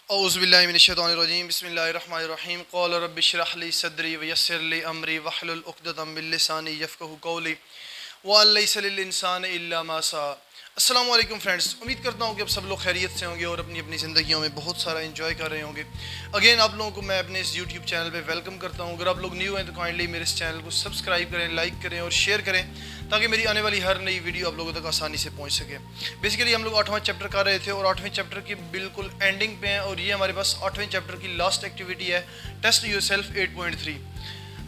औज़ुबिल्लाहिमिनश्शैतानिर्रजीम बिस्मिल्लाहिर्रहमानिर्रहीम क़ाल रब्बि इश्रह ली सदरी व यस्सिर ली अमरी वहलुल उक़दतम मिन लिसानी यफ़क़हू क़ौली व लैसा लिल इंसानि इल्ला मा सआ। अस्सलामु अलैकुम फ्रेंड्स, उम्मीद करता हूँ कि आप सब लोग खैरियत से होंगे और अपनी अपनी ज़िंदगियों में बहुत सारा एंजॉय कर रहे होंगे। अगेन आप लोगों को मैं अपने इस यूट्यूब चैनल पे वेलकम करता हूँ। अगर आप लोग न्यू हैं तो काइंडली मेरे इस चैनल को सब्सक्राइब करें, लाइक करें और शेयर करें ताकि मेरी आने वाली हर नई वीडियो आप लोगों तक आसानी से पहुँच सके। बेसिकली हम लोग 8वां चैप्टर कर रहे थे और 8वें चैप्टर की बिल्कुल एंडिंग पे हैं और ये हमारे पास 8वें चैप्टर की लास्ट एक्टिविटी है टेस्ट योरसेल्फ 8.3।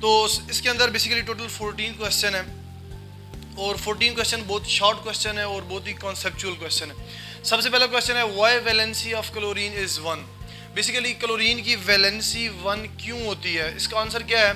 तो इसके अंदर बेसिकली टोटल 14 क्वेश्चन है और 14 क्वेश्चन बहुत शॉर्ट क्वेश्चन है और बहुत ही कॉन्सेप्चुअल क्वेश्चन है। सबसे पहला क्वेश्चन है why valency of chlorine is 1। Basically chlorine की वैलेंसी 1 क्यों होती है, इसका आंसर क्या है।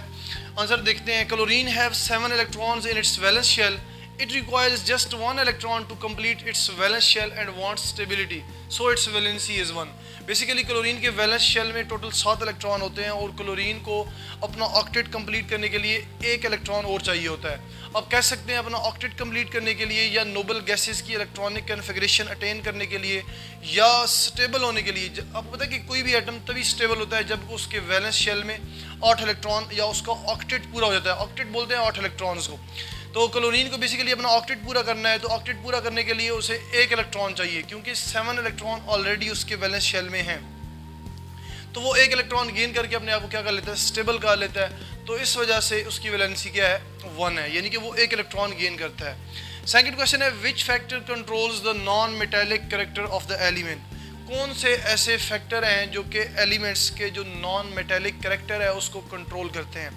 आंसर देखते हैं। Chlorine have 7 electrons in its valence shell. It requires just 1 electron to complete its valence shell and wants stability, so its valency is 1। Basically chlorine के वैलेंस शेल में टोटल 7 इलेक्ट्रॉन होते हैं और chlorine को अपना octet complete करने के लिए 1 इलेक्ट्रॉन और चाहिए होता है। अब कह सकते हैं अपना ऑक्टेट कंप्लीट करने के लिए या नोबल गैसेस की इलेक्ट्रॉनिक कन्फिगरेशन अटेन करने के लिए या स्टेबल होने के लिए। आपको पता है कि कोई भी एटम तभी स्टेबल होता है जब उसके वैलेंस शेल में 8 इलेक्ट्रॉन या उसका ऑक्टेट पूरा हो जाता है। ऑक्टेट बोलते हैं 8 इलेक्ट्रॉन्स को। तो क्लोरीन को बेसिकली अपना ऑक्टेट पूरा करना है, तो ऑक्टेट पूरा करने के लिए उसे 1 इलेक्ट्रॉन चाहिए क्योंकि 7 इलेक्ट्रॉन ऑलरेडी उसके वैलेंस शेल में हैं। तो वो 1 इलेक्ट्रॉन गेन करके अपने आप को क्या कर लेता है, स्टेबल कर लेता है। तो इस वजह से उसकी वैलेंसी क्या है, 1 है, यानी कि वो 1 इलेक्ट्रॉन गेन करता है। सेकंड क्वेश्चन है which factor controls the non metallic character of the element. कौन से ऐसे फैक्टर हैं जो कि एलिमेंट्स के जो नॉन मेटेलिक कैरेक्टर है उसको कंट्रोल करते हैं।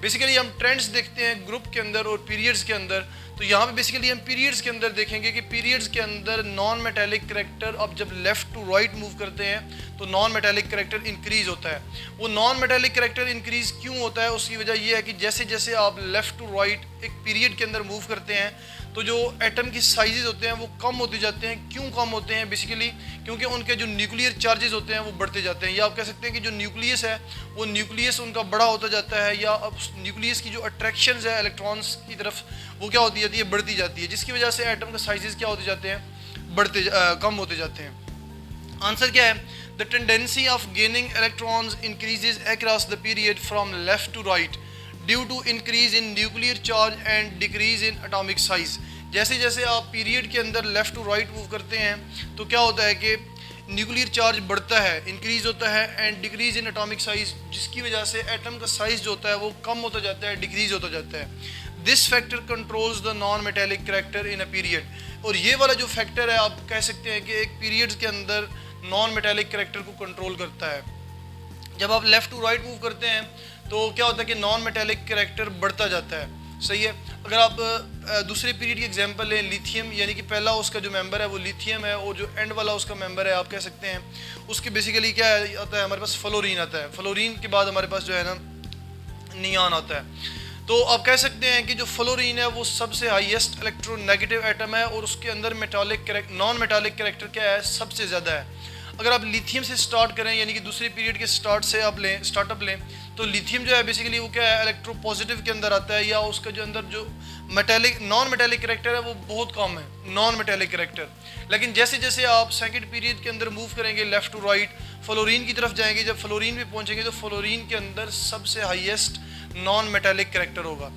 बेसिकली हम ट्रेंड्स देखते हैं ग्रुप के अंदर और पीरियड्स के अंदर। तो यहाँ पे बेसिकली हम पीरियड्स के अंदर देखेंगे कि पीरियड्स के अंदर नॉन मेटेलिक कैरेक्टर अब जब लेफ़्ट टू राइट मूव करते हैं तो नॉन मेटेलिक कैरेक्टर इंक्रीज होता है। वो नॉन मेटेलिक कैरेक्टर इंक्रीज क्यों होता है, उसकी वजह ये है कि जैसे जैसे आप लेफ़्ट टू राइट एक पीरियड के अंदर मूव करते हैं तो जो एटम की साइजेस होते हैं वो कम होते जाते हैं। क्यों कम होते हैं, बेसिकली क्योंकि उनके जो न्यूक्लियर चार्जेस होते हैं वो बढ़ते जाते हैं, या आप कह सकते हैं कि जो न्यूक्लियस है वो न्यूक्लियस उनका बड़ा होता जाता है, या अब न्यूक्लियस की जो अट्रैक्शन है इलेक्ट्रॉन्स की तरफ वो क्या होती जाती है, बढ़ती जाती है, जिसकी वजह से एटम के साइजेस क्या होते जाते हैं, कम होते जाते हैं। आंसर क्या है, the tendency of gaining electrons increases across the period from left to right due to increase in nuclear charge and decrease in atomic size. जैसे जैसे आप पीरियड के अंदर लेफ़्ट टू राइट मूव करते हैं तो क्या होता है कि न्यूक्लियर चार्ज बढ़ता है, इंक्रीज होता है, and decrease in atomic size, जिसकी वजह से एटम का साइज जो होता है वो कम होता जाता है, डिक्रीज होता जाता है। This factor controls the non metallic character in a period. और ये वाला जो फैक्टर है आप कह सकते हैं कि एक पीरियड के अंदर नॉन मेटेलिक कैरेक्टर को कंट्रोल करता है। जब आप लेफ़्ट टू राइट मूव करते हैं तो क्या होता है कि नॉन मेटेलिक कैरेक्टर बढ़ता जाता है। सही है। अगर आप दूसरे पीरियड की एग्जांपल लें, लिथियम, यानी कि पहला उसका जो मेंबर है वो लिथियम है और जो एंड वाला उसका मेंबर है आप कह सकते हैं उसके बेसिकली क्या आता है, हमारे पास फ्लोरीन आता है। फ्लोरीन के बाद हमारे पास जो है ना नियॉन आता है। तो आप कह सकते हैं कि जो फ्लोरीन है वो सबसे हाईएस्ट इलेक्ट्रोनेगेटिव एटम है और उसके अंदर नॉन मेटालिक कैरेक्टर क्या है, सबसे ज़्यादा है। अगर आप लिथियम से स्टार्ट करें, यानी कि दूसरे पीरियड के स्टार्टअप लें तो लिथियम जो है बेसिकली वो क्या है, इलेक्ट्रो पॉजिटिव के अंदर आता है, या उसका जो अंदर जो नॉन मेटेलिक कैरेक्टर है वो बहुत कम है, नॉन मेटेलिक कैरेक्टर। लेकिन जैसे जैसे आप सेकंड पीरियड के अंदर मूव करेंगे लेफ़्ट टू राइट, फ्लोरीन की तरफ जाएंगे, जब फ्लोरीन पे पहुंचेंगे तो फ्लोरीन के अंदर सबसे हाईएस्ट नॉन मेटेलिक कैरेक्टर होगा।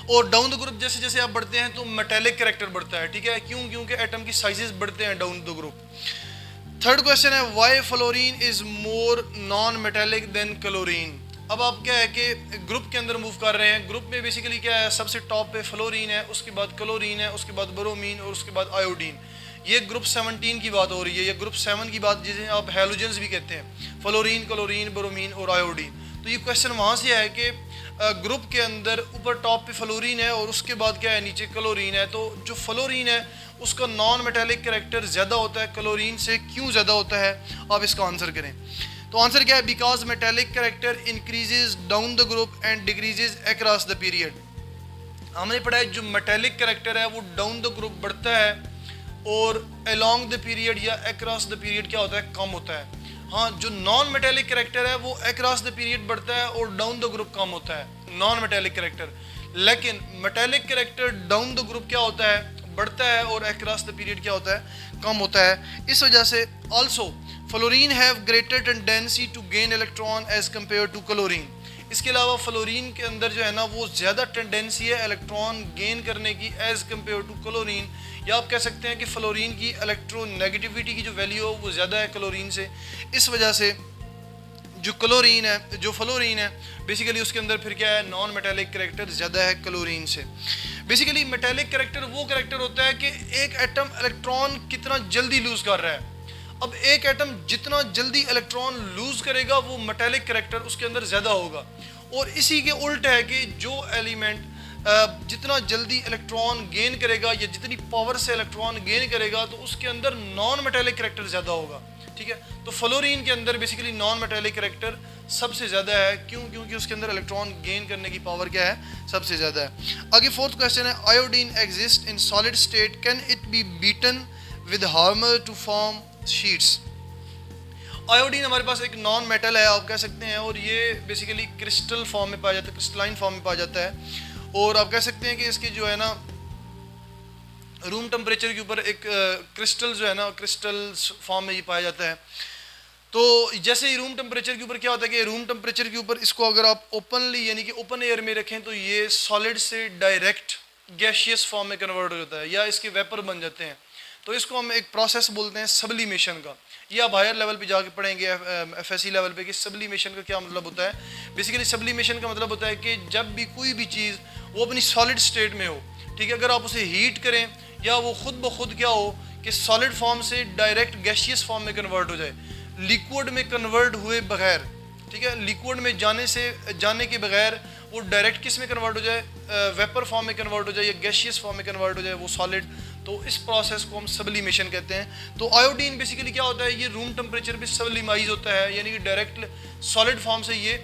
और डाउन द ग्रुप जैसे जैसे आप बढ़ते हैं तो मेटेलिक कैरेक्टर बढ़ता है। ठीक है, क्यों, क्योंकि एटम की साइजेस बढ़ते हैं down the group. Third question है why fluorine is more non metallic than chlorine. अब आप क्या है कि ग्रुप के अंदर मूव कर रहे हैं, ग्रुप में बेसिकली क्या है, सबसे टॉप पे फ्लोरीन है, उसके बाद क्लोरीन है, उसके बाद ब्रोमीन और उसके बाद आयोडीन। ये ग्रुप 17 की बात हो रही है, ये ग्रुप 7 की बात जिसे आप हैलोजेंस भी कहते हैं, फ्लोरीन, क्लोरीन, ब्रोमीन और आयोडीन। तो ये क्वेश्चन वहाँ से है कि ग्रुप के अंदर ऊपर टॉप पे फ्लोरीन है और उसके बाद क्या है, नीचे क्लोरीन है। तो जो फ्लोरीन है उसका नॉन मेटेलिक कैरेक्टर ज़्यादा होता है क्लोरीन से। क्यों ज़्यादा होता है, आप इसका आंसर करें। तो आंसर क्या है, because metallic character increases down the group and decreases across the period. हमने पढ़ा है जो मेटेलिक कैरेक्टर है वो डाउन द ग्रुप बढ़ता है और अलोंग द पीरियड या अक्रॉस द पीरियड क्या होता है, कम होता है। हाँ, जो नॉन मेटेलिक कैरेक्टर है वो अक्रॉस द पीरियड बढ़ता है और डाउन द ग्रुप कम होता है, नॉन मेटेलिक कैरेक्टर। लेकिन metallic character down the group क्या होता है, बढ़ता है और अक्रॉस द पीरियड क्या होता है, कम होता है। इस वजह से also fluorine have greater tendency to gain electron as compare to chlorine. इसके अलावा फ्लोरीन के अंदर जो है ना वो ज़्यादा टेंडेंसी है इलेक्ट्रॉन गेन करने की एज़ कम्पेयर टू क्लोरीन, या आप कह सकते हैं कि फ्लोरीन की इलेक्ट्रोनेगेटिविटी की जो वैल्यू है वो ज़्यादा है क्लोरीन से। इस वजह से जो फ्लोरीन है बेसिकली उसके अंदर फिर क्या है, नॉन मेटेलिक करेक्टर ज़्यादा है क्लोरीन से। बेसिकली मेटेलिक करेक्टर वो करेक्टर होता है कि एक एटम इलेक्ट्रॉन कितना जल्दी लूज़ कर रहा है। अब एक एटम जितना जल्दी इलेक्ट्रॉन लूज़ करेगा वो मेटेलिक करेक्टर उसके अंदर ज़्यादा होगा, और इसी के उल्ट है कि जो एलिमेंट जितना जल्दी इलेक्ट्रॉन गेन करेगा या जितनी पावर से इलेक्ट्रॉन गेन करेगा तो उसके अंदर नॉन मेटेलिक करेक्टर ज़्यादा होगा। ठीक है, तो फ्लोरीन के अंदर बेसिकली नॉन मेटेलिक करेक्टर सबसे ज़्यादा है। क्यों? क्योंकि उसके अंदर इलेक्ट्रॉन गेन करने की पावर क्या है, सबसे ज़्यादा है। आगे फोर्थ क्वेश्चन है, iodine exist in solid state, can it be beaten with hammer to form sheets. Iodine हमारे पास एक नॉन मेटल है आप कह सकते हैं, और ये बेसिकली क्रिस्टल फॉर्म में पाया जाता है, क्रिस्टलाइन फॉर्म में पाया जाता है, और आप कह सकते हैं कि इसके जो है ना रूम टेम्परेचर के ऊपर एक क्रिस्टल जो है ना क्रिस्टल फॉर्म में ये पाया जाता है। तो जैसे ही रूम टेम्परेचर के ऊपर क्या होता है कि रूम टेम्परेचर के ऊपर इसको अगर आप ओपनली यानी कि ओपन एयर में रखें तो ये सॉलिड से डायरेक्ट गैशियस फॉर्म में कन्वर्ट हो जाता है या इसके वेपर बन जाते हैं। तो इसको हम एक प्रोसेस बोलते हैं सब्लिमेशन का। ये आप हायर लेवल पे जाके पढ़ेंगे एफएससी लेवल पे कि सब्लिमेशन का क्या मतलब होता है। बेसिकली सब्लिमेशन का मतलब होता है कि जब भी कोई भी चीज़ वो अपनी सॉलिड स्टेट में हो, ठीक है, अगर आप उसे हीट करें या वो खुद ब खुद क्या हो कि सॉलिड फॉर्म से डायरेक्ट गैशियस फॉर्म में कन्वर्ट हो जाए, लिक्विड में कन्वर्ट हुए बगैर, ठीक है, लिक्विड में जाने के बगैर वो डायरेक्ट किस में कन्वर्ट हो जाए, वेपर फॉर्म में कन्वर्ट हो जाए या गैशियस फॉर्म में कन्वर्ट हो जाए वो सॉलिड, तो इस प्रोसेस को हम सब्लिमेशन कहते हैं। तो आयोडीन बेसिकली क्या होता है, ये रूम टेम्परेचर पे सब्लिमाइज होता है, यानी कि डायरेक्ट सॉलिड फॉर्म से ये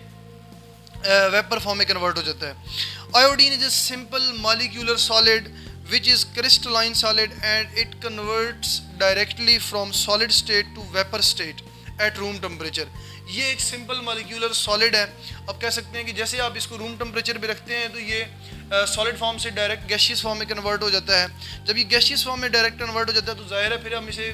वेपर फॉर्म में कन्वर्ट हो जाता है। Iodine is a simple molecular solid which is crystalline solid and it converts directly from solid state to vapor state at room temperature। ये एक सिंपल मॉलिक्यूलर सॉलिड है। अब कह सकते हैं कि जैसे आप इसको रूम टेम्परेचर पे रखते हैं तो ये सॉलिड फॉर्म से डायरेक्ट गैशियस फॉर्म में कन्वर्ट हो जाता है। जब ये गैशियस फॉर्म में डायरेक्ट कन्वर्ट हो जाता है तो जाहिर है फिर हम इसे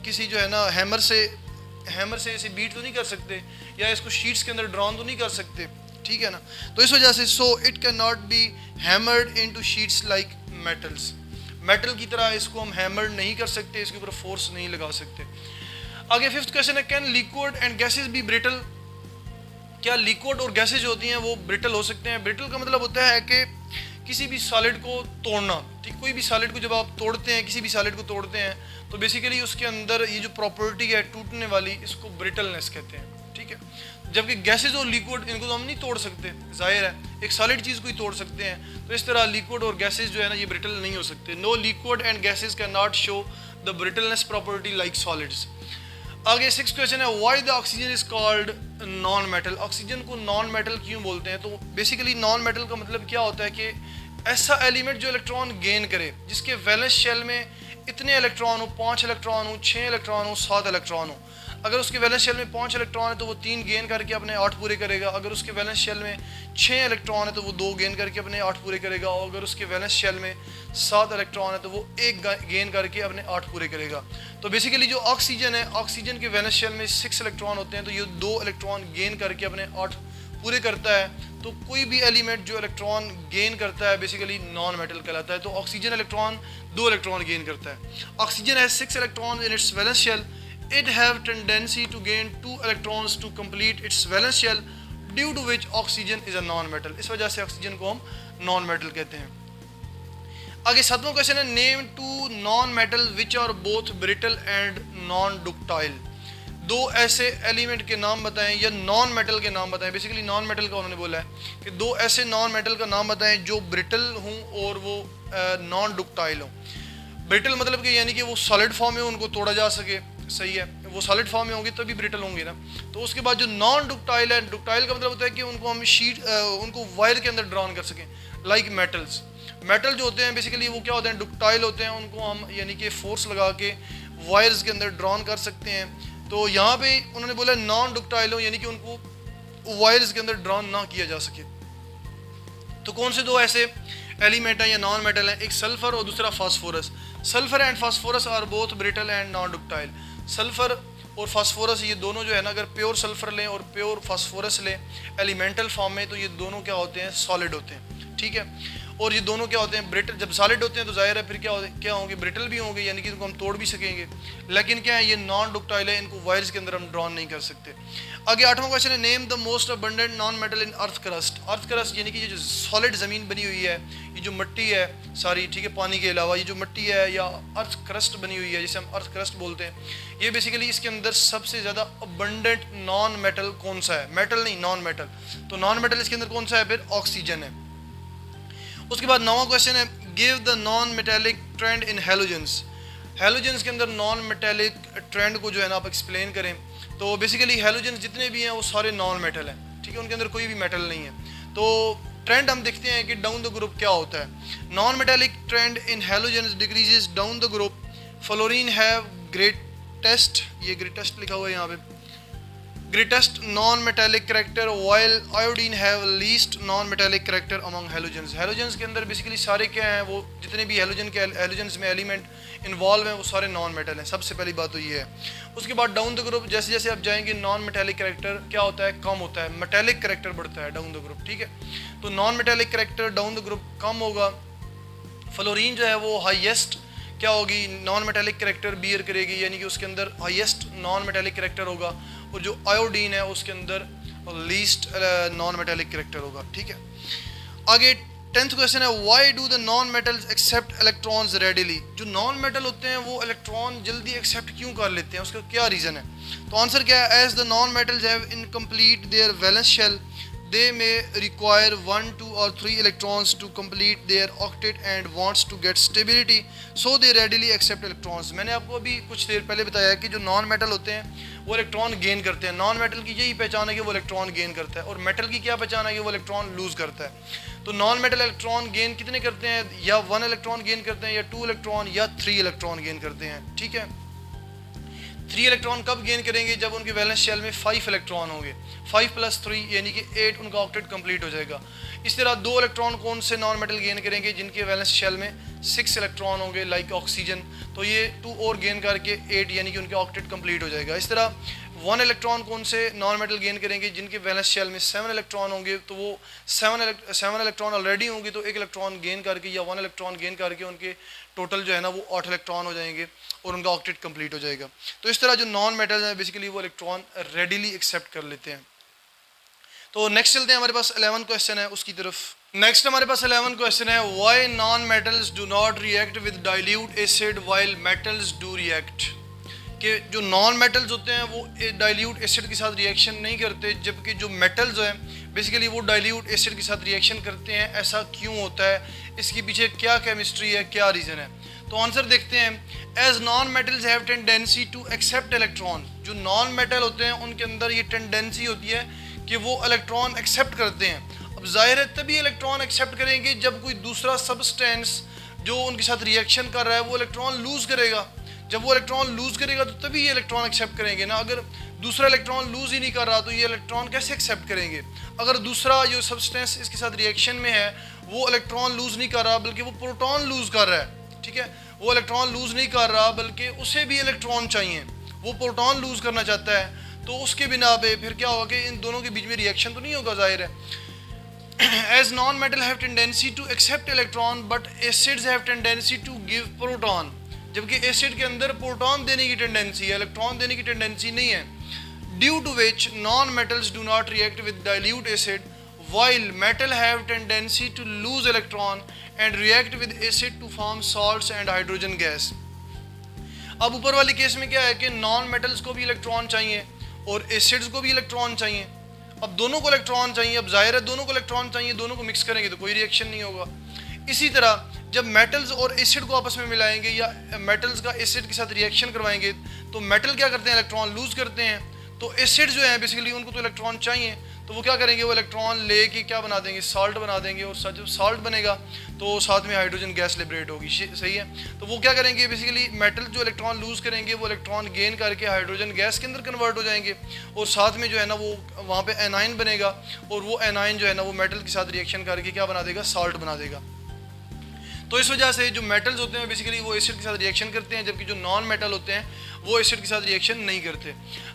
किसी जो है ना हैमर से इसे बीट तो नहीं कर सकते या इसको शीट्स के अंदर ड्रॉन तो नहीं कर सकते, ठीक है ना। तो इस वजह से so it can not be hammered into sheets like metals. Metal की तरह इसको हम हैमर नहीं कर सकते, इसके ऊपर फोर्स नहीं लगा सकते। आगे फिफ्थ क्वेश्चन है, can liquid and gases be brittle. क्या लिक्विड और गैसेज होती हैं वो ब्रिटल हो सकते हैं। ब्रिटल का मतलब होता है कि किसी भी सॉलिड को तोड़ना, ठीक, कोई भी सॉलिड को जब आप तोड़ते हैं, किसी भी सॉलिड को तोड़ते हैं तो बेसिकली उसके अंदर ये जो प्रॉपर्टी है टूटने वाली, इसको ब्रिटलनेस कहते हैं, ठीक है। जबकि गैसेज और लिक्विड इनको तो हम नहीं तोड़ सकते, जाहिर है एक सॉलिड चीज़ को ही तोड़ सकते हैं। तो इस तरह लिक्विड और गैसेज जो है ना ये ब्रिटल नहीं हो सकते। No liquid and gases can not show the brittleness property like solids. आगे सिक्स क्वेश्चन है, why the oxygen is called non metal. Oxygen को नॉन मेटल क्यों बोलते हैं। तो बेसिकली नॉन मेटल का मतलब क्या होता है कि ऐसा एलिमेंट जो इलेक्ट्रॉन गेन करे, जिसके वैलेंस शेल में इतने इलेक्ट्रॉन हो, 5 इलेक्ट्रॉन हो, 6 इलेक्ट्रॉन हो, 7 इलेक्ट्रॉन हो। अगर उसके वैलेंस शेल में 5 इलेक्ट्रॉन है तो वो 3 गेन करके अपने 8 पूरे करेगा। अगर उसके वैलेंस शेल में 6 इलेक्ट्रॉन है तो वो 2 गेन करके अपने 8 पूरे करेगा। और अगर उसके वैलेंस शेल में 7 इलेक्ट्रॉन है तो वो 1 गेन करके अपने 8 पूरे करेगा। तो बेसिकली जो ऑक्सीजन है, ऑक्सीजन के वैलेंस शेल में 6 इलेक्ट्रॉन होते हैं, तो ये 2 इलेक्ट्रॉन गेन करके अपने 8 पूरे करता है। तो कोई भी एलिमेंट जो इलेक्ट्रॉन गेन करता है बेसिकली नॉन मेटल कहलाता है। तो ऑक्सीजन इलेक्ट्रॉन 2 इलेक्ट्रॉन गेन करता है। Oxygen has 6 electron in its valence shell. It have tendency to gain 2 electrons to complete its valence shell, due to which oxygen is a non-metal। इस वजह से oxygen को हम नॉन मेटल कहते हैं। आगे सातवां क्वेश्चन है, name 2 non metal which are both brittle and non ductile. 2 ऐसे एलिमेंट के नाम बताएं या नॉन मेटल के नाम बताएं। बेसिकली नॉन मेटल का उन्होंने बोला है कि 2 ऐसे नॉन मेटल का नाम बताएं जो ब्रिटल हों और वो नॉन डक्टाइल हों। ब्रिटल मतलब कि यानी कि वो सॉलिड फॉर्म में उनको तोड़ा जा सके, सही है, वो सॉलिड फॉर्म में होंगे तभी ब्रिटल होंगे ना। तो उसके बाद जो नॉन डक्टाइल है, डक्टाइल का मतलब होता है कि उनको हम उनको वायर के अंदर ड्रॉन कर सकें, लाइक मेटल्स। मेटल जो होते हैं बेसिकली वो क्या होते हैं, डक्टाइल होते हैं, उनको हम यानी कि फोर्स लगा के वायर्स के अंदर ड्रॉन कर सकते हैं। तो यहाँ पे उन्होंने बोला नॉन डक्टाइल हो, यानी कि उनको वायर्स के अंदर ड्रॉन ना किया जा सके। तो कौन से 2 ऐसे एलिमेंट हैं या नॉन मेटल हैं, एक सल्फर और दूसरा phosphorus. Sulphur and phosphorus are both brittle and non ductile. Sulphur और फास्फोरस, ये दोनों जो है ना, अगर प्योर सल्फर लें और प्योर फास्फोरस लें एलिमेंटल फॉर्म में, तो ये दोनों क्या होते हैं, सॉलिड होते हैं, ठीक है। और ये दोनों क्या होते हैं, ब्रिटल। जब सॉलिड होते हैं तो जाहिर है फिर क्या होंगे, ब्रिटल भी होंगे, यानी कि इनको हम तोड़ भी सकेंगे। लेकिन क्या है, ये नॉन डक्टाइल है, इनको वायर्स के अंदर हम ड्रॉन नहीं कर सकते। आगे 8वां क्वेश्चन है, name the most abundant non metal in earth crust. Earth crust यानी कि ये जो सॉलिड ज़मीन बनी हुई है, ये जो मिट्टी है सारी, ठीक है, पानी के अलावा ये जो मिट्टी है या अर्थ क्रस्ट बनी हुई है, जिसे हम अर्थ क्रस्ट बोलते हैं, ये बेसिकली इसके अंदर सबसे ज़्यादा अबंडेंट नॉन मेटल कौन सा है, मेटल नहीं, नॉन मेटल। तो नॉन मेटल इसके अंदर कौन सा है, फिर ऑक्सीजन है। उसके बाद 9वां क्वेश्चन है, give the non metallic trend in halogens. Halogens के अंदर नॉन मेटेलिक ट्रेंड को जो है ना आप एक्सप्लेन करें। तो बेसिकली हैलोजेंस जितने भी हैं वो सारे नॉन मेटल हैं, ठीक है, उनके अंदर कोई भी मेटल नहीं है। तो ट्रेंड हम देखते हैं कि डाउन द ग्रुप क्या होता है। Non metallic trend in halogens decreases down the group. Fluorine have greatest, ये ग्रेटेस्ट लिखा हुआ है यहाँ पे, greatest non-metallic character while iodine have least non-metallic character among halogens। halogens के अंदर बेसिकली सारे क्या हैं, वो जितने भी halogens में एलिमेंट इन्वॉल्व हैं वो सारे नॉन मेटल हैं। सबसे पहली बात तो ये है। उसके बाद डाउन द ग्रुप जैसे जैसे आप जाएंगे नॉन मेटेलिक कैरेक्टर क्या होता है, कम होता है, मेटेलिक कैरेक्टर बढ़ता है डाउन द ग्रुप, ठीक है। तो non metallic character down the group कम होगा। फ्लोरीन जो है वो हाईएस्ट क्या होगी, नॉन मेटेलिक कैरेक्टर बियर करेगी, यानी कि उसके अंदर हाईएस्ट नॉन मेटेलिक कैरेक्टर होगा। और जो आयोडीन है उसके अंदर लीस्ट नॉन मेटेलिक कैरेक्टर होगा, ठीक है। आगे 10th क्वेश्चन है, why do the non metals accept electrons readily. जो नॉन मेटल होते हैं वो इलेक्ट्रॉन जल्दी एक्सेप्ट क्यों कर लेते हैं, उसका क्या रीज़न है। तो आंसर क्या है, as the non metals have incomplete their valence shell they may require 1, 2 or 3 electrons to complete their octet and wants to get stability so they readily accept electrons। मैंने आपको अभी कुछ देर पहले बताया कि जो नॉन मेटल होते हैं वो इलेक्ट्रॉन गेन करते हैं। नॉन मेटल की यही पहचान है कि वो इलेक्ट्रॉन गेन करता है, और मेटल की क्या पहचान है कि वो इलेक्ट्रॉन लूज करता है। तो नॉन मेटल इलेक्ट्रॉन गेन कितने करते हैं, या 1 इलेक्ट्रॉन गेन करते हैं, या 2 इलेक्ट्रॉन, या 3 इलेक्ट्रॉन गेन करते हैं, ठीक है। 3 इलेक्ट्रॉन कब गेन करेंगे, जब उनके वैलेंस शेल में 5 इलेक्ट्रॉन होंगे। 5 + 3 यानी कि 8 उनका ऑक्टेट कंप्लीट हो जाएगा। इस तरह 2 इलेक्ट्रॉन कौन से नॉन मेटल गेन करेंगे, जिनके वैलेंस शेल में 6 इलेक्ट्रॉन होंगे लाइक ऑक्सीजन। तो ये 2 और गेन करके 8 यानी कि उनके ऑक्टेट कंप्लीट हो जाएगा। इस तरह 1 इलेक्ट्रॉन कौन से नॉन मेटल गेन करेंगे, जिनके वैलेंस शेल में 7 इलेक्ट्रॉन होंगे। तो वो 7 इलेक्ट्रॉन ऑलरेडी होंगे, तो 1 इलेक्ट्रॉन गेन करके या 1 इलेक्ट्रॉन गेन करके उनके टोटल जो है ना वो 8 इलेक्ट्रॉन हो जाएंगे और उनका ऑक्टेट कंप्लीट हो जाएगा। तो इस तरह जो नॉन मेटल हैं बेसिकली वो इलेक्ट्रॉन रेडिली एक्सेप्ट कर लेते हैं। तो नेक्स्ट चलते हैं, हमारे पास 11 क्वेश्चन है उसकी तरफ। नेक्स्ट हमारे पास 11 क्वेश्चन है, why non metals do not react with dilute acid while metals do react. कि जो नॉन मेटल्स होते हैं वो डाइल्यूट एसिड के साथ रिएक्शन नहीं करते, जबकि जो मेटल्स हैं बेसिकली वो डाइल्यूट एसिड के साथ रिएक्शन करते हैं। ऐसा क्यों होता है, इसके पीछे क्या केमिस्ट्री है, क्या रीज़न है। तो आंसर देखते हैं, as non metals have tendency to accept electron. जो नॉन मेटल होते हैं उनके अंदर ये टेंडेंसी होती है कि वो इलेक्ट्रॉन एक्सेप्ट करते हैं। अब जाहिर है तभी इलेक्ट्रॉन एक्सेप्ट करेंगे जब कोई दूसरा सब्सटेंस जो उनके साथ रिएक्शन कर रहा है वो इलेक्ट्रॉन लूज करेगा। जब वो इलेक्ट्रॉन लूज करेगा तो तभी ये इलेक्ट्रॉन एक्सेप्ट करेंगे ना। अगर दूसरा इलेक्ट्रॉन लूज ही नहीं कर रहा तो ये इलेक्ट्रॉन कैसे एक्सेप्ट करेंगे। अगर दूसरा जो सब्सटेंस इसके साथ रिएक्शन में है वो इलेक्ट्रॉन लूज नहीं कर रहा बल्कि वो प्रोटॉन लूज कर रहा है, ठीक है, वो इलेक्ट्रॉन लूज नहीं कर रहा बल्कि उसे भी इलेक्ट्रॉन चाहिए, वो प्रोटॉन लूज करना चाहता है। तो उसके बिना पे फिर क्या होगा कि इन दोनों के बीच में रिएक्शन तो नहीं होगा, जाहिर है। As non metal have tendency to accept electron but acids have tendency to give proton. जबकि एसिड के अंदर प्रोटॉन देने की टेंडेंसी है, इलेक्ट्रॉन देने की टेंडेंसी नहीं है। Due to which non metals do not react with dilute acid while metal have tendency to lose electron and react with acid to form salts and hydrogen gas। अब ऊपर वाले case में क्या है कि नॉन मेटल्स को भी electron चाहिए और एसिड्स को भी इलेक्ट्रॉन चाहिए। अब दोनों को इलेक्ट्रॉन चाहिए, अब जाहिर है दोनों को इलेक्ट्रॉन चाहिए, दोनों को मिक्स करेंगे तो कोई रिएक्शन नहीं होगा। इसी तरह जब मेटल्स और एसिड को आपस में मिलाएंगे या मेटल्स का एसिड के साथ रिएक्शन करवाएंगे तो मेटल क्या करते हैं, इलेक्ट्रॉन लूज करते हैं। तो एसिड जो है बेसिकली उनको तो इलेक्ट्रॉन चाहिए, तो वो क्या करेंगे, वो इलेक्ट्रॉन लेके क्या बना देंगे, साल्ट बना देंगे। और जब साल्ट बनेगा तो साथ में हाइड्रोजन गैस लिबरेट होगी, सही है। तो वो क्या करेंगे, बेसिकली मेटल जो इलेक्ट्रॉन लूज करेंगे वो इलेक्ट्रॉन गेन करके हाइड्रोजन गैस के अंदर कन्वर्ट हो जाएंगे और साथ में जो है ना वो वहाँ पे एनाइन बनेगा और वो एनाइन जो है ना वो मेटल के साथ रिएक्शन करके क्या बना देगा, साल्ट बना देगा। तो इस वजह से जो मेटल्स होते हैं बेसिकली वो एसिड के साथ रिएक्शन करते हैं, जबकि जो नॉन मेटल होते हैं वो एसिड के साथ रिएक्शन नहीं करते।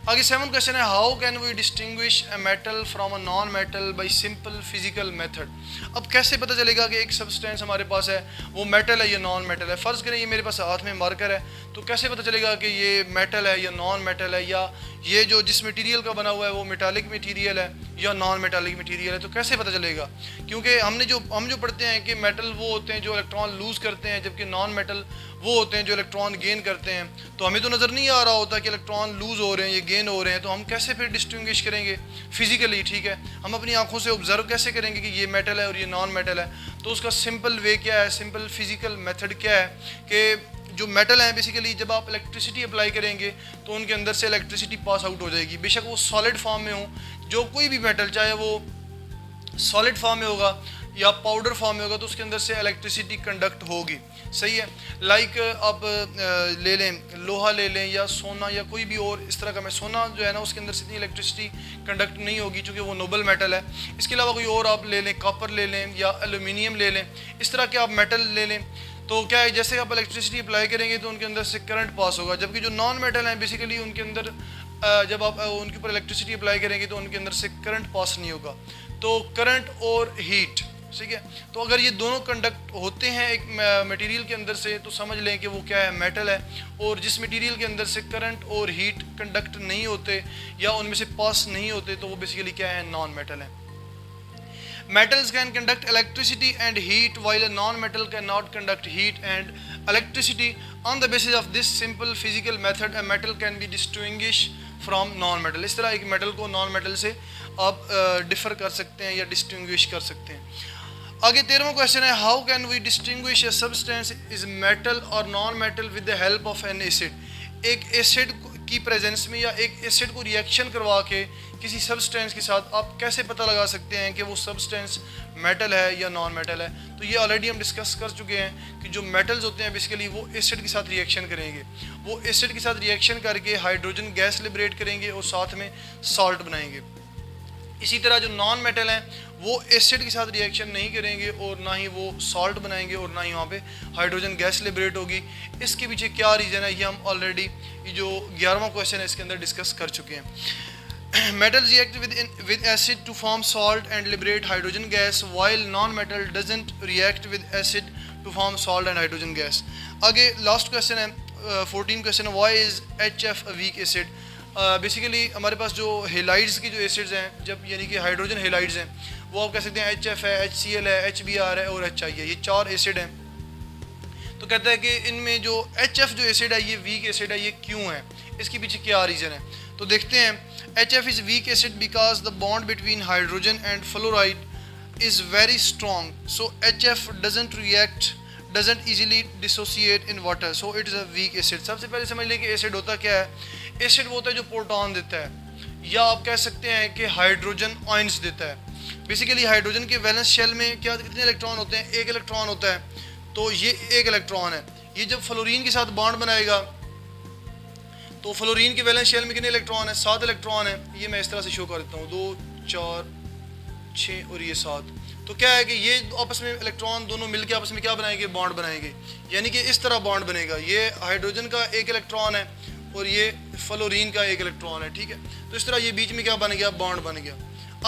आगे 7 क्वेश्चन है, how can we distinguish a metal from a non metal by simple physical method. अब कैसे पता चलेगा कि एक सब्सटेंस हमारे पास है वो मेटल है या नॉन मेटल है। फ़र्ज़ करें ये मेरे पास हाथ में मार्कर है, तो कैसे पता चलेगा कि ये मेटल है या नॉन मेटल है, या ये जो जिस मटेरियल का बना हुआ है वो मेटालिक मटेरियल है या नॉन मेटालिक मटेरियल है, तो कैसे पता चलेगा? क्योंकि हम जो पढ़ते हैं कि मेटल वो होते हैं जो इलेक्ट्रॉन लूज़ करते हैं, जबकि नॉन मेटल वो होते हैं जो इलेक्ट्रॉन गेन करते हैं। तो हमें तो नज़र नहीं आ रहा होता कि इलेक्ट्रॉन लूज़ हो रहे हैं, ये गेन हो रहे हैं, तो हम कैसे फिर डिस्टिंग्विश करेंगे फिजिकली? ठीक है, हम अपनी आंखों से ऑब्जर्व कैसे करेंगे कि ये मेटल है और ये नॉन मेटल है? तो उसका सिंपल वे क्या है, सिंपल फिजिकल मेथड क्या है कि जो मेटल हैं बेसिकली जब आप इलेक्ट्रिसिटी अप्लाई करेंगे तो उनके अंदर से इलेक्ट्रिसिटी पास आउट हो जाएगी, बेशक वो सॉलिड फॉर्म में हो। जो कोई भी मेटल चाहे वो सॉलिड फॉर्म में होगा या पाउडर फॉर्म में होगा तो उसके अंदर से इलेक्ट्रिसिटी कंडक्ट होगी। सही है, लाइक आप ले लें लोहा ले लें या सोना या कोई भी और इस तरह का, मैं सोना जो है ना उसके अंदर से इतनी इलेक्ट्रिसिटी कंडक्ट नहीं होगी क्योंकि वो नोबल मेटल है। इसके अलावा कोई और आप ले लें, कॉपर ले लें या एल्यूमिनियम ले लें, इस तरह के आप मेटल ले लें, तो क्या है जैसे आप इलेक्ट्रिसिटी अप्लाई करेंगे तो उनके अंदर से करंट पास होगा। जबकि जो नॉन मेटल हैं बेसिकली उनके अंदर जब आप उनके ऊपर इलेक्ट्रिसिटी अप्लाई करेंगे तो उनके अंदर से करंट पास नहीं होगा। तो करंट और हीट, ठीक है, तो अगर ये दोनों कंडक्ट होते हैं एक मटेरियल के अंदर से तो समझ लें कि वो क्या है, मेटल है। और जिस मटेरियल के अंदर से करंट और हीट कंडक्ट नहीं होते या उनमें से पास नहीं होते तो वो बेसिकली क्या है, नॉन मेटल है। Metals can conduct electricity and heat while a non-metal cannot conduct heat and electricity. On the basis of this simple physical method, a metal can be distinguished from non-metal. इस तरह एक metal को non metal से आप differ कर सकते हैं या डिस्टिंग्विश कर सकते हैं। आगे 13वां क्वेश्चन है, how can we distinguish a substance is metal और non metal with the help of an acid. एक एसिड की प्रेजेंस में या एक एसिड को रिएक्शन करवा के किसी सब्सटेंस के साथ आप कैसे पता लगा सकते हैं कि वो सब्सटेंस मेटल है या नॉन मेटल है। तो ये ऑलरेडी हम डिस्कस कर चुके हैं कि जो मेटल्स होते हैं बेसिकली वो एसिड के साथ रिएक्शन करेंगे, वो एसिड के साथ रिएक्शन करके हाइड्रोजन गैस लिबरेट करेंगे और साथ में सॉल्ट बनाएंगे। इसी तरह जो नॉन मेटल हैं वो एसिड के साथ रिएक्शन नहीं करेंगे और ना ही वो सॉल्ट बनाएंगे और ना ही वहाँ पे हाइड्रोजन गैस लिबरेट होगी। इसके पीछे क्या रीज़न है ये हम ऑलरेडी जो 11वां क्वेश्चन है इसके अंदर डिस्कस कर चुके हैं। Metals react with acid to form salt and liberate hydrogen gas while non metal doesn't react with acid to form salt and hydrogen gas. आगे लास्ट क्वेश्चन है 14 क्वेश्चन है, why is HF a weak acid. Basically हमारे पास जो halides की जो acids हैं, जब यानी कि हाइड्रोजन हेलाइड्स हैं वो आप कह सकते हैं HF है, HCl है, HBr है और HI है, ये 4 एसिड हैं। तो कहता है कि इनमें जो HF जो एसिड है ये वीक एसिड है, ये क्यों है, इसके पीछे क्या रीज़न है। तो देखते हैं, HF is weak acid because the bond between hydrogen and fluoride is very strong, so HF doesn't easily dissociate in water, so it is a weak acid। सबसे पहले समझ लें कि एसिड होता क्या है। एसिड वो होता है जो प्रोटॉन देता है या आप कह सकते हैं कि हाइड्रोजन आयंस देता है। बेसिकली हाइड्रोजन के वैलेंस शेल में क्या कितने इलेक्ट्रॉन होते हैं, एक इलेक्ट्रॉन होता है, तो ये एक इलेक्ट्रॉन है। ये जब फ्लोरीन के साथ बॉन्ड बनाएगा तो फ्लोरीन के वैलेंस शेल में कितने इलेक्ट्रॉन है, 7 इलेक्ट्रॉन है। ये मैं इस तरह से शो कर देता हूँ, 2 4 6 और ये 7। तो क्या है कि ये आपस में इलेक्ट्रॉन दोनों मिलके आपस में क्या बनाएंगे, बॉन्ड बनाएंगे, यानी कि इस तरह बॉन्ड बनेगा। ये हाइड्रोजन का एक इलेक्ट्रॉन है और ये फ्लोरीन का एक इलेक्ट्रॉन है, ठीक है। तो इस तरह ये बीच में क्या बन गया, बॉन्ड बन गया।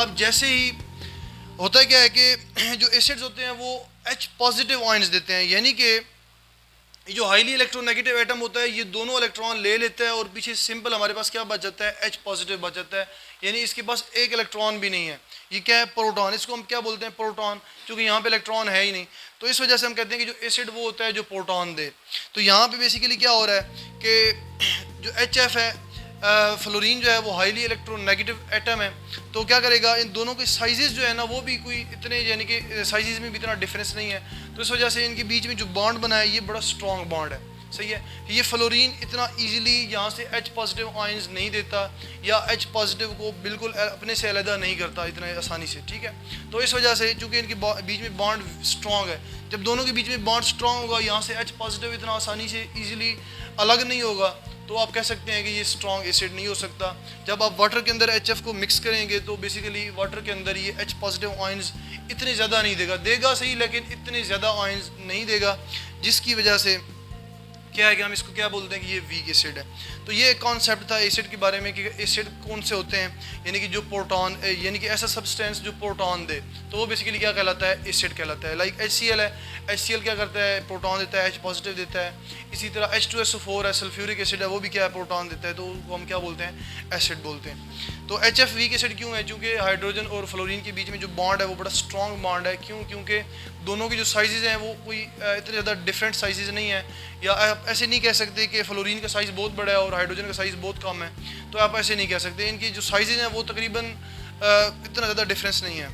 अब जैसे ही होता है क्या है कि जो एसिड्स होते हैं वो H पॉजिटिव आयंस देते हैं, यानी कि जो हाईली इलेक्ट्रोनेगेटिव एटम होता है ये दोनों इलेक्ट्रॉन ले लेता है और पीछे सिंपल हमारे पास क्या बच जाता है, H पॉजिटिव बच जाता है, यानी इसके पास एक इलेक्ट्रॉन भी नहीं है। ये क्या है, प्रोटॉन। इसको हम क्या बोलते हैं, प्रोटॉन, क्योंकि यहाँ पे इलेक्ट्रॉन है ही नहीं। तो इस वजह से हम कहते हैं कि जो एसिड वो होता है जो प्रोटॉन दे। तो यहाँ पे बेसिकली क्या हो रहा है कि जो HF है, फ्लोरीन जो है वो हाईली इलेक्ट्रोनेगेटिव एटम है, तो क्या करेगा, इन दोनों के साइजेस जो है ना वो भी कोई इतने यानी कि साइजेस में भी इतना डिफरेंस नहीं है। तो इस वजह से इनके बीच में जो बॉन्ड बना है ये बड़ा स्ट्रॉन्ग बॉन्ड है, सही है। ये फ्लोरीन इतना इजीली यहाँ से H पॉजिटिव आयंस नहीं देता या H पॉजिटिव को बिल्कुल अपने से अलग नहीं करता इतने आसानी से, ठीक है। तो इस वजह से चूँकि इनके बीच में बॉन्ड स्ट्रॉन्ग है, जब दोनों के बीच में बॉन्ड स्ट्रॉन्ग होगा यहाँ से H पॉजिटिव इतना आसानी से ईजिली अलग नहीं होगा, तो आप कह सकते हैं कि ये स्ट्रॉन्ग एसिड नहीं हो सकता। जब आप वाटर के अंदर HF को मिक्स करेंगे तो बेसिकली वाटर के अंदर ये H पॉजिटिव आयंस इतने ज़्यादा नहीं देगा सही, लेकिन इतने ज़्यादा आयंस नहीं देगा, जिसकी वजह से क्या है कि हम इसको क्या बोलते हैं कि ये वीक एसिड है। तो ये एक कॉन्सेप्ट था एसिड के बारे में कि एसिड कौन से होते हैं, यानी कि जो प्रोटॉन, यानी कि ऐसा सब्सटेंस जो प्रोटॉन दे, तो वो बेसिकली क्या कहलाता है, एसिड कहलाता है। लाइक HCl है, HCl क्या करता है, प्रोटॉन देता है, H पॉजिटिव देता है। इसी तरह H2SO4 है, सल्फ्यूरिक एसिड है, वो भी क्या है, प्रोटॉन देता है, तो वो हम क्या बोलते हैं, एसिड बोलते हैं। तो HF वीक एसिड क्यों है, क्योंकि हाइड्रोजन और फ्लोरीन के बीच में जो बॉन्ड है वो बड़ा स्ट्रॉन्ग बॉन्ड है। क्यों, क्योंकि दोनों की जो साइजेज़ हैं वो कोई इतने ज़्यादा डिफरेंट साइजेज़ नहीं है, या आप ऐसे नहीं कह सकते कि फ्लोरीन का साइज़ बहुत बड़ा है और हाइड्रोजन का साइज़ बहुत कम है, तो आप ऐसे नहीं कह सकते। इनकी जो साइजेज़ हैं वो तकरीबन इतना ज़्यादा डिफरेंस नहीं है।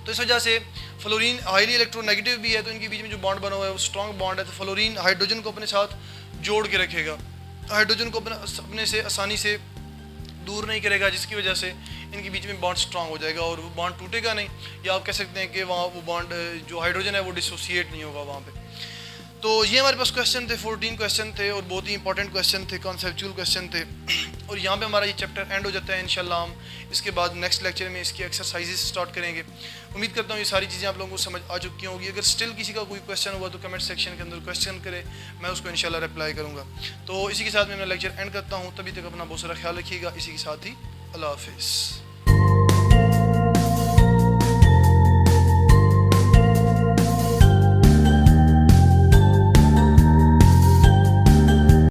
तो इस वजह से फ्लोरीन हाईली इलेक्ट्रोनेगेटिव भी है, तो इनके बीच में जो बॉन्ड बना हुआ है वो स्ट्रॉन्ग बॉन्ड है। तो फ्लोरीन हाइड्रोजन को अपने साथ जोड़ के रखेगा, हाइड्रोजन को अपने से आसानी से दूर नहीं करेगा, जिसकी वजह से इनके बीच में बॉन्ड स्ट्रॉन्ग हो जाएगा और वो बॉन्ड टूटेगा नहीं, या आप कह सकते हैं कि वहाँ वो बॉन्ड जो हाइड्रोजन है वो डिसोसिएट नहीं होगा वहाँ पे। तो ये हमारे पास क्वेश्चन थे, 14 क्वेश्चन थे और बहुत ही इंपॉर्टेंट क्वेश्चन थे, कॉन्सेप्चुअल क्वेश्चन थे। और यहाँ पे हमारा ये चैप्टर एंड हो जाता है। इंशाल्लाह हम इसके बाद नेक्स्ट लेक्चर में इसकी एक्सरसाइजेस स्टार्ट करेंगे। उम्मीद करता हूँ ये सारी चीज़ें आप लोगों को समझ आ चुकी होंगी। अगर स्टिल किसी का कोई क्वेश्चन हुआ तो कमेंट सेक्शन के अंदर क्वेश्चन करे, मैं उसको इंशाल्लाह रिप्लाई करूँगा। तो इसी के साथ मैं अपना लेक्चर एंड करता हूँ। तभी तक अपना बहुत सारा ख्याल रखिएगा। इसी के साथ ही अल्लाह हाफिज़।